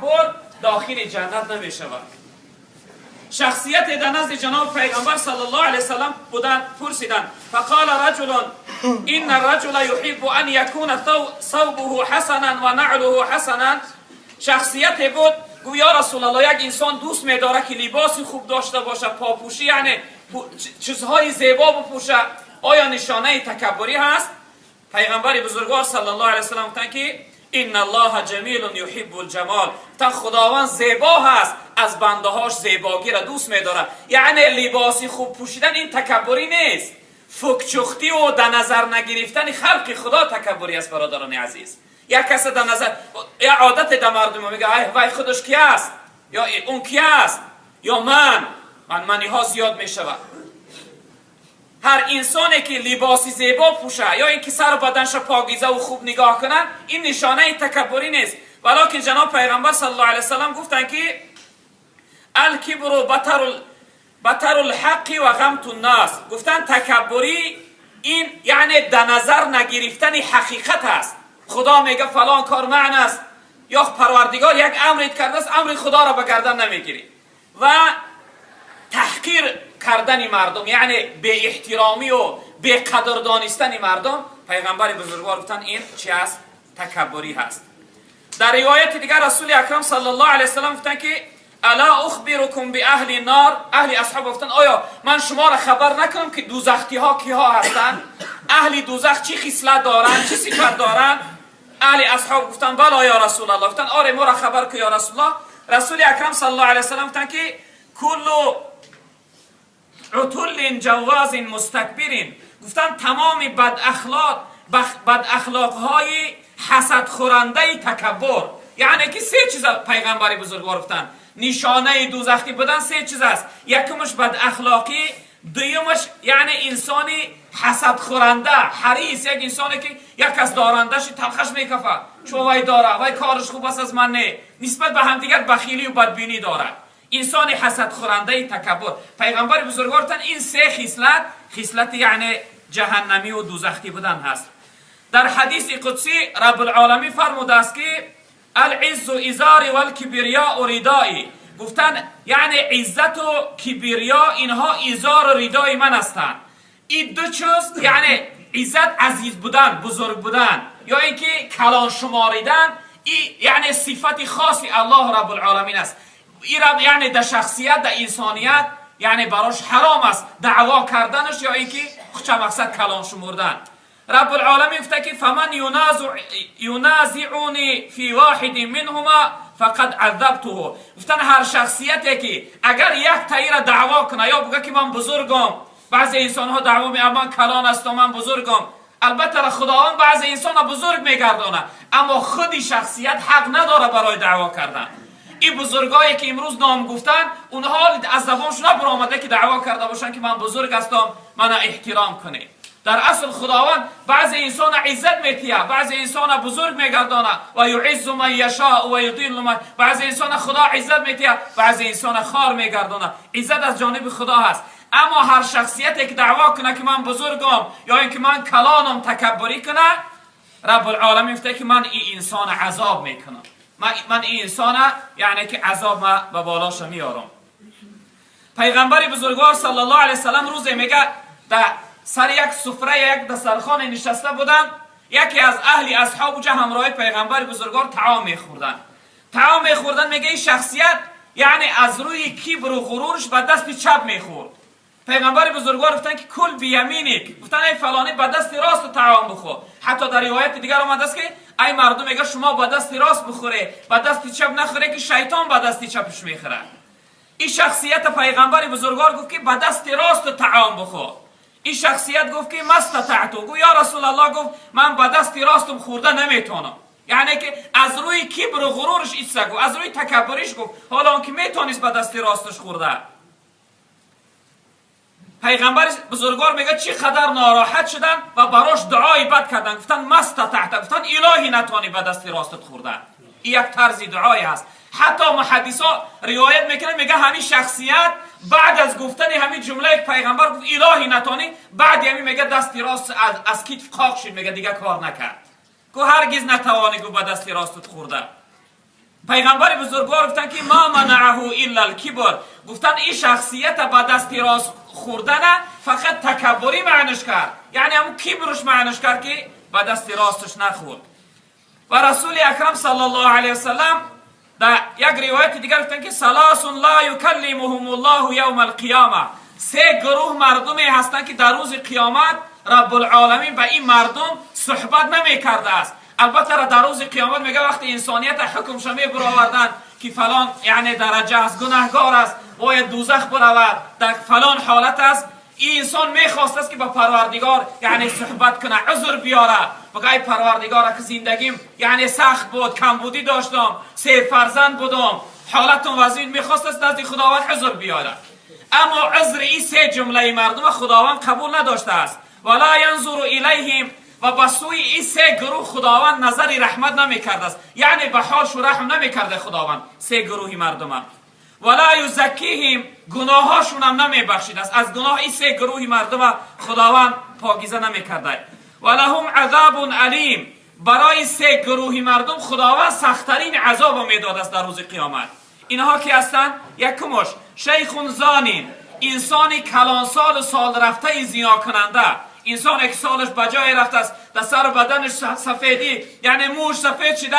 تکبر داخل جنت نمی شود. شخصیت در نزد جناب پیغمبر صلی الله علیه وسلم بودن، پرسیدن فقال رجل این الرجل یحب ان یکون ثوبه حسنا و نعله حسنا. شخصیت بود گویا یا رسول الله یک انسان دوست می‌داره که لباس خوب داشته باشه، پاپوشی یعنی چیزهای زیبا بپوشه. آیا نشانه تکبری هست؟ پیغمبر بزرگوار صلی الله علیه وسلم گفتن که ان الله جمیل یحب الجمال. تا خداوند زیبا هست، از بنده هاش زیباگی را دوست می‌داره. یعنی لباسی خوب پوشیدن این تکبری نیست. فکچختی و در نظر نگرفتن خلق خدا تکبری است برادران عزیز. یک کس در نظر یا عادت در مردم میگه وای خودش کی است، یا اون کی است، یا منی ها زیاد میشود. هر انسانی که لباسی زیبا پوشه یا اینکه سر و بدنش پاکیزه و خوب نگاه کنن، این نشانه تکبری نیست. ولکن جناب پیغمبر صلی الله علیه وسلم گفتن که الکبر بطر الحق و غمت الناس. گفتن تکبری این یعنی در نظر نگرفتن حقیقت است. خدا میگه فلان کار معنی است، یا پروردگار یک امرت کرده است، امر خدا را به گردن نمیگیری. و تحقیر کردن مردم یعنی بی احترامی و بی قدر دانستن مردم، پیغمبر بزرگوار گفتن این چی است؟ تکبری هست. در روایت دیگر رسول اکرم صلی الله علیه وسلم گفتن که الا اخبرکم باهل النار. اهل اصحاب گفتن آیا من شما را خبر نکنم که دوزختی ها کیها هستند؟ اهل دوزخ چی خصلت دارند، چی صفت دارند؟ اهل اصحاب گفتن بله یا رسول الله. گفتن آره ما را خبر که یا رسول الله. رسول اکرم صلی الله علیه وسلم گفتن که کل عتل جواز مستكبر. گفتن تمام بد اخلاق های حسد خورنده تکبر. یعنی که سه چیز پیغمبر بزرگوار گفتن نشانه دوزخی بودن سه چیز است. یکمش بد اخلاقی، دویمش یعنی انسانی حسد خورنده، حریص، یک انسانی که یک کس دارندش تلخش میکفه چون وای داره، وای کارش خوب است از من نه، نسبت به همدیگر بخیلی و بدبینی داره. انسان حسد خورنده تکبر. پیغمبر بزرگوار گفتن این سه خصلت یعنی جهنمی و دوزخی بودن هست. در حدیث قدسی رب العالمین فرموده است که العز ازاری والکبریاء ردایی. گفتن یعنی عزت و کبریا اینها ازار و ردای من هستند. این دو چیز یعنی عزت عزیز بودن، بزرگ بودن، یا اینکه کلان شماریدن، این یعنی صفت خاصی الله رب العالمین است. این یعنی در شخصیت، در انسانیت یعنی براش حرام است دعوا کردنش یا اینکه چه مقصد کلان شمردن. رب العالمین گفته که فمن ینازعنی فی واحد منهما فقد عذبته. گفتن هر شخصیتی که اگر یک تایی را دعوا کنه یا بگه که من بزرگم، بعضی انسان ها دعوا می من کلان هستم، من بزرگم. البته خداوند بعضی انسان ها بزرگ میگردانه، اما خودی شخصیت حق نداره برای دعوا کردن. این بزرگایی که امروز نام گفتن اونها از زبانشون نبرآمده که دعوا کرده باشن که من بزرگ هستم، من احترام کنه. در اصل خداوند بعضی انسان عزت میتیه، بعضی انسان بزرگ میگردانه و یعز من یشاء و یضل من. بعضی انسان خدا عزت میتیه، بعضی انسان خار میگردانه. عزت از جانب خدا هست. اما هر شخصیتی که دعوا کنه که من بزرگم یا اینکه من کلانم، تکبری کنه، رب العالمین گفته که من این انسان عذاب میکنم، من این انسان یعنی که عذاب ما به بالاش میارم. پیغمبر بزرگوار صلی الله علیه وسلم روزی میگه در سر یک سفره یک دسترخوان نشسته بودن، یکی از اهل اصحاب جا همراه پیغمبر بزرگوار طعام میخوردن. میگه این شخصیت یعنی از روی کبر و غرورش به دست چپ میخورد. پیغمبر بزرگوار گفتن که کل بیمینک. گفتن ای فلانی به دست راست طعام بخور. حتی در روایت دیگر اومده است که ای مردم میگه شما به دست راست بخوره، به دست چپ نخوره که شیطان به دست چپش میخوره. این شخصیت پیغمبر بزرگوار گفت که به دست راست طعام بخور. این شخصیت گفت که مستطعتو. گفت یا رسول الله، گفت من به دست راستم خورده نمیتونم. یعنی که از روی کبر و غرورش ایسا گفت، از روی تکبرش گفت، حالا اون که میتونست به دست راستش خورده. پیغمبر بزرگوار میگه چقدر ناراحت شدن و براش دعای بد کردن. گفتن مستطعت، گفتن الهی نتونی به دست راستت خورده. این یک طرز دعایی هست. حتی محدثا روایت میکنن میگه همین شخصیت بعد از گفتن همین جمله پیغمبر گفت الهی نتونی، بعد همین میگه دست راست از کتف خاک شد، میگه دیگه کار نکرد. گفت هرگز نتوانی گفت به دست راستت خورده. پیغمبر بزرگوار گفتن که ما منعه الا الکبر، گفتن این شخصیت با دست راست خوردن فقط تکبری معنیش کرد، یعنی همون کبرش معنیش کرد که با دست راستش نخورد. و رسول اکرم صلی الله علیه وسلم در یک روایت دیگر گفتن که ثلاث لا یکلمهم الله یوم القیامه، سه گروه مردمی هستند که در روز قیامت رب العالمین به این مردم صحبت نمی کرده است. البته در روز قیامت میگه وقتی انسانیت حکمش می برآوردن که فلان یعنی درجه است، گناهگار است، باید دوزخ برود، در فلان حالت است، این انسان میخواست است که با پروردگار یعنی صحبت کنه، عذر بیاره، بگه ای پروردگار که زندگیم یعنی سخت بود، کمبودی داشتم، 3 فرزند بودم، حالتم وضعی، میخواست است نزد خداوند عذر بیاره. اما عذر این 3 جمله مردم خداوند قبول نداشته است. ولا ینظر الیهم، و به سوی این 3 گروه خداوند نظر رحمت نمیکرده است، یعنی به حالش رحم نمیکرده خداوند 3 گروه مردم. ولا یزکیهم، گناهاشون هم نمیبخشید است، از گناه این 3 گروه مردم خداوند پاکیزه نمیکرده. ولهم عذاب علیم، برای 3 گروه مردم خداوند سخت‌ترین عذاب میداد است در روز قیامت. اینها که هستند، یکمش شیخ زانین، انسانی کلانسال سال رفته زنا کننده، انسان یک سالش بجای رفته است، در سر بدنش سفیدی یعنی موش سفید شده،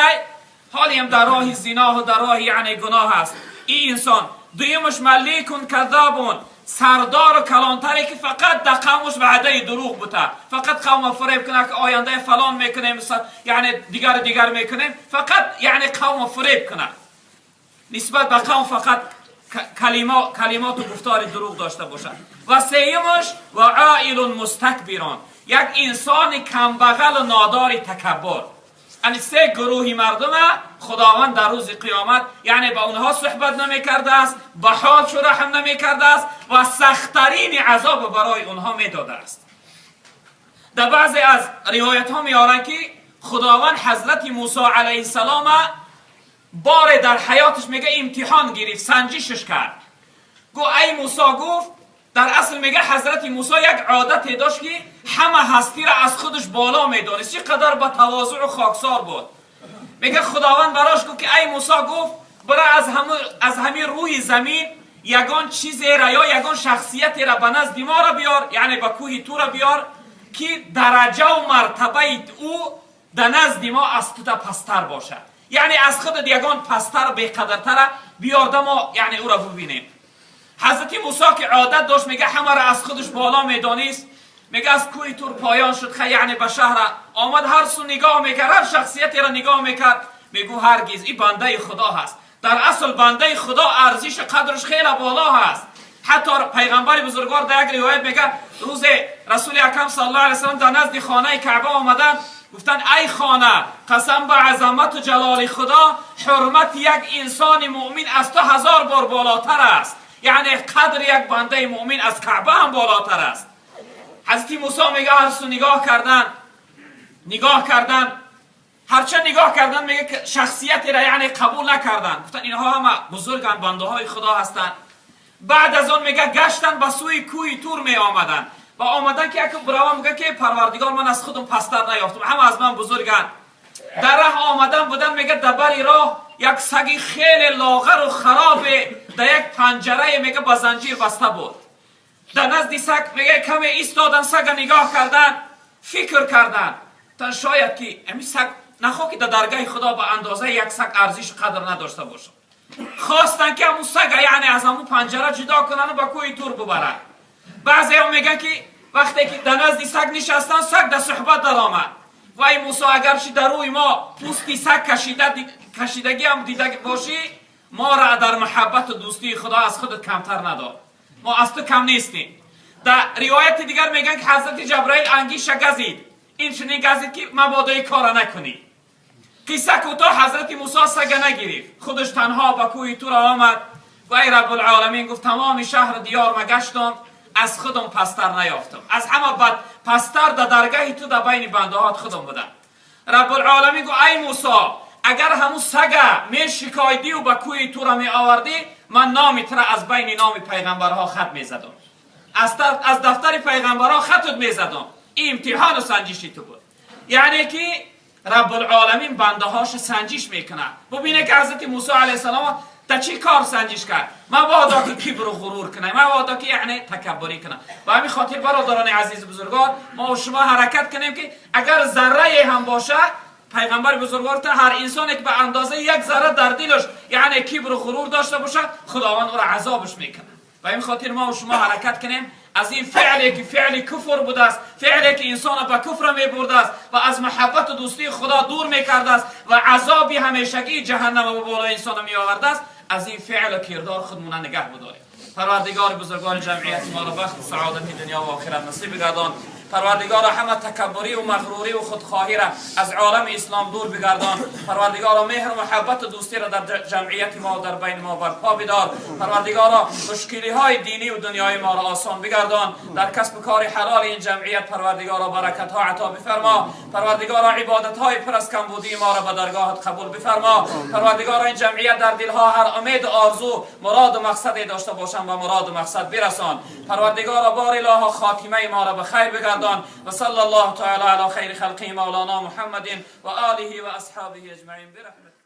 حالی هم در راه زنا و در راه یعنی گناه است این انسان. دویمش ملیکون کذابون، سردار و کلانتری که فقط در قومش وعده دروغ بوده، فقط قوم فریب کنه که آینده فلان میکنیم یعنی دیگر میکنیم، فقط یعنی قوم فریب کنه، نسبت به قوم فقط کلمات و گفتار دروغ داشته باشد. و سیمش و عائل مستکبران، یک انسان کمبغل و نادار تکبر. یعنی 3 گروهی مردم خداوند در روز قیامت یعنی با اونها صحبت نمی کرده است، به حالش رحم نمی کرده است و سخت‌ترین عذاب برای اونها می داده است. در بعضی از روایت ها می آورند که خداوند حضرت موسی علیه السلام بار در حیاتش میگه امتحان گرفت، سنجشش کرد. گو ای موسی، گفت در اصل میگه حضرت موسی یک عادتی داشت که همه هستی را از خودش بالا میدانست، چقدر با تواضع و خاکسار بود. میگه خداوند براش گفت که ای موسی، گفت برای از همین روی زمین یگان چیزی را یا یگان شخصیتی را به نزد ما را بیار، یعنی به کوه تو را بیار که درجه و مرتبه او در نزد ما از تو پستر باشه، یعنی از خودت یگان پستر بیقدرتر بیار ما یعنی او را ببینیم. حضرت موسی که عادت داشت میگه همه را از خودش بالا میدانست، میگه از کوه تور پایان شد یعنی به شهر آمد، هر سو نگاه میکرد، هر شخصیتی را نگاه میکرد، میگو هرگز این بنده خدا هست. در اصل بنده خدا ارزش قدرش خیلی بالا هست. حتی پیغمبر بزرگوار در یک روایت میگه روز رسول اکرم صلی الله علیه وسلم در نزد خانه کعبه آمدن، گفتن ای خانه، قسم به عظمت و جلال خدا، حرمت یک انسان مؤمن از تو 1000 بار بالاتر است، یعنی قدر یک بنده مؤمن از کعبه هم بالاتر است. حضرت موسی میگه هر سو نگاه کردن، هرچه نگاه کردن میگه که شخصیتی را یعنی قبول نکردن، گفتن اینها همه بزرگان بنده های خدا هستند. بعد از اون میگه گشتن به سوی کوه تور می آمدن و آمدن که یک براوا میگه که پروردگار من از خودم پستر نیافتم، همه از من بزرگن. در راه آمدن بودن، میگه در بری راه یک سگی خیلی لاغر و خراب در یک پنجره میگه با زنجیر بسته بود. در نزد سگ میگه کمی ایستادن، سگ نگاه کردن، فکر کردن تا شاید که همین سگ نخواه که در درگاه خدا به اندازه یک سگ ارزش قدر نداشته باشه. خواستن که همون سگ یعنی از همون پنجره جدا کنن و با کوه تور ببرن. بعضی هم میگن که وقتی که در نزد سگ نشستن، سگ در صحبت در آمد، وای موسی اگرچه در روی ما پوستی سگ کشیدگی هم دیده باشی، ما را در محبت و دوستی خدا از خودت کمتر ندار، ما از تو کم نیستیم. در روایت دیگر میگن که حضرت جبرائیل انگیشه گزید، این چنین گزید که مبادا کار نکنی. قصه کوتاه، حضرت موسی سگ نگرفت، خودش تنها با کوه تور آمد و ای رب العالمین، گفت تمام شهر دیار مگشتم، از خودم پستر نیافتم، از همه بد پستر در درگاه تو در بین بندهات خودم بودم. رب العالمین گفت ای موسی، اگر همون سگ می شکایدی و به کوه تو را می آوردی، من نام تو را از بین نام پیغمبرها خط می زدم، از دفتر پیغمبرها خطت می زدم. این امتحان و سنجشی تو بود. یعنی که رب العالمین بنده هاش سنجش میکنه. ببینه که حضرت موسی علیه السلام تا چی کار سنجش کرد؟ مبادا که کبر و غرور کنه، مبادا که یعنی تکبری کنه. و همین خاطر برادران عزیز بزرگوار ما و شما حرکت کنیم که اگر ذره هم باشه، پیغمبر بزرگوار تا هر انسانی که به اندازه یک ذره در دلش یعنی کبر و غرور داشته باشه، خداوند او را عذابش میکنه. و این خاطر ما و شما حرکت کنیم از این فعلی که فعل کفر بوده است، فعلی که انسان به کفر می برده است و از محبت و دوستی خدا دور می کرده است و عذابی همیشگی جهنم و بالای انسان می آورده است، از این فعل و کردار خودمون نگه بداریم. پروردگار بزرگوار جمعیت ما را بخت سعادت دنیا و آخرت نصیب گردان. پروردگار همه تکبری و مغروری و خودخواهی را از عالم اسلام دور بگردان. پروردگار مهر و محبت و دوستی را در جمعیت ما و در بین ما برپا بدار. پروردگار مشکلی های دینی و دنیای ما را آسان بگردان. در کسب کار حلال این جمعیت پروردگار برکت ها عطا بفرما. پروردگار عبادت های پر از کمبودی ما را به درگاهت قبول بفرما. پروردگار این جمعیت در دلها هر امید و آرزو مراد و مقصدی داشته باشند و مراد و مقصد برسان. پروردگار بار اله خاتمه ما را به خیر بگردان. وصلى الله تعالى على خير خلقه مولانا محمد وآله وأصحابه أجمعين برحمته.